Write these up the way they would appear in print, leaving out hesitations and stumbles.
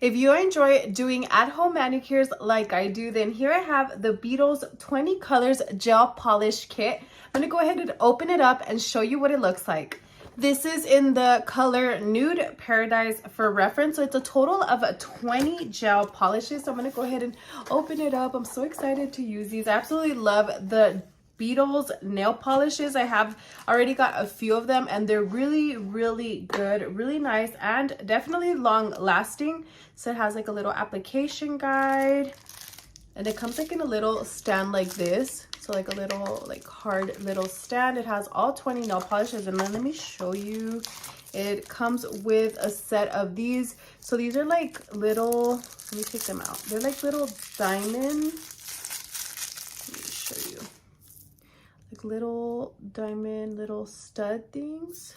If you enjoy doing at-home manicures like I do, then here I have the Beetles 20 Colors Gel Polish Kit. I'm going to go ahead and open it up and show you what it looks like. This is in the color Nude Paradise for reference. So it's a total of 20 gel polishes. So I'm going to go ahead and open it up. I'm so excited to use these. I absolutely love the Beetles nail polishes. I have already got a few of them and they're really good, really nice, and definitely long lasting. So it has like a little application guide, and it comes like in a little stand like this. So like a little like hard little stand. It has all 20 nail polishes, and then let me show you. It comes with a set of these. So these are like little, let me take them out. They're like little diamond, let me show you. Like little diamond, little stud things,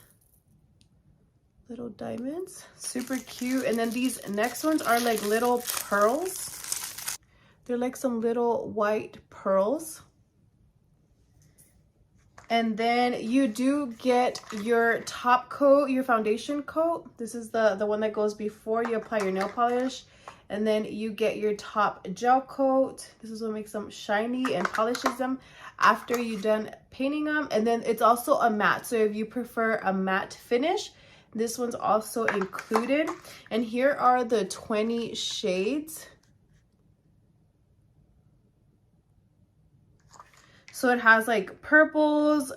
little diamonds, super cute. And then these next ones are like little pearls. They're like some little white pearls. And then you do get your top coat, your foundation coat. This is the one that goes before you apply your nail polish. And then you get your top gel coat. This is what makes them shiny and polishes them after you're done painting them. And then it's also a matte. So if you prefer a matte finish, this one's also included. And here are the 20 shades. So it has like purples,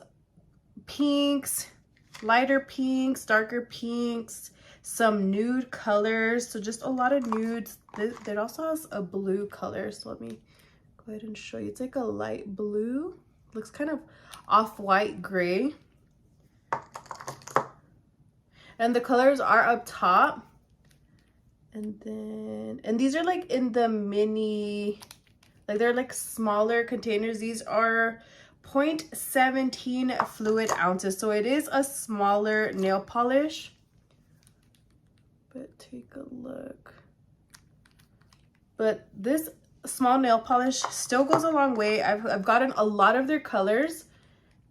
pinks, lighter pinks, darker pinks, some nude colors. So just a lot of nudes. It also has a blue color. So let me go ahead and show you. It's like a light blue. Looks kind of off-white gray. And the colors are up top. And these are like in the mini, like they're like smaller containers. These are 0.17 fluid ounces. So it is a smaller nail polish. But take a look. But this small nail polish still goes a long way. I've gotten a lot of their colors,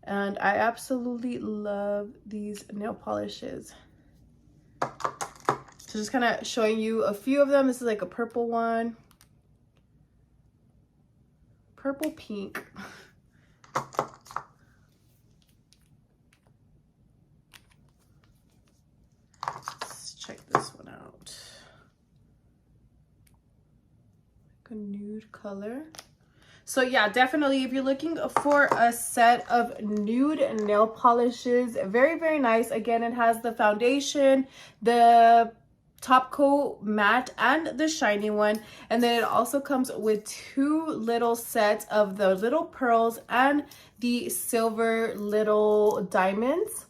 and I absolutely love these nail polishes. So just kind of showing you a few of them. This is like a purple one. Purple pink. Let's check this one out. Like a nude color. So yeah, definitely if you're looking for a set of nude nail polishes, very nice. Again, it has the foundation, the top coat matte, and the shiny one. And then it also comes with two little sets of the little pearls and the silver little diamonds.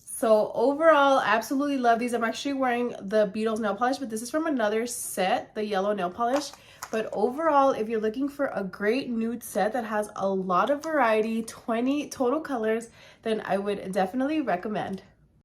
So overall, I absolutely love these. I'm actually wearing the Beetles nail polish, but this is from another set, the yellow nail polish. But overall, if you're looking for a great nude set that has a lot of variety, 20 total colors, then I would definitely recommend.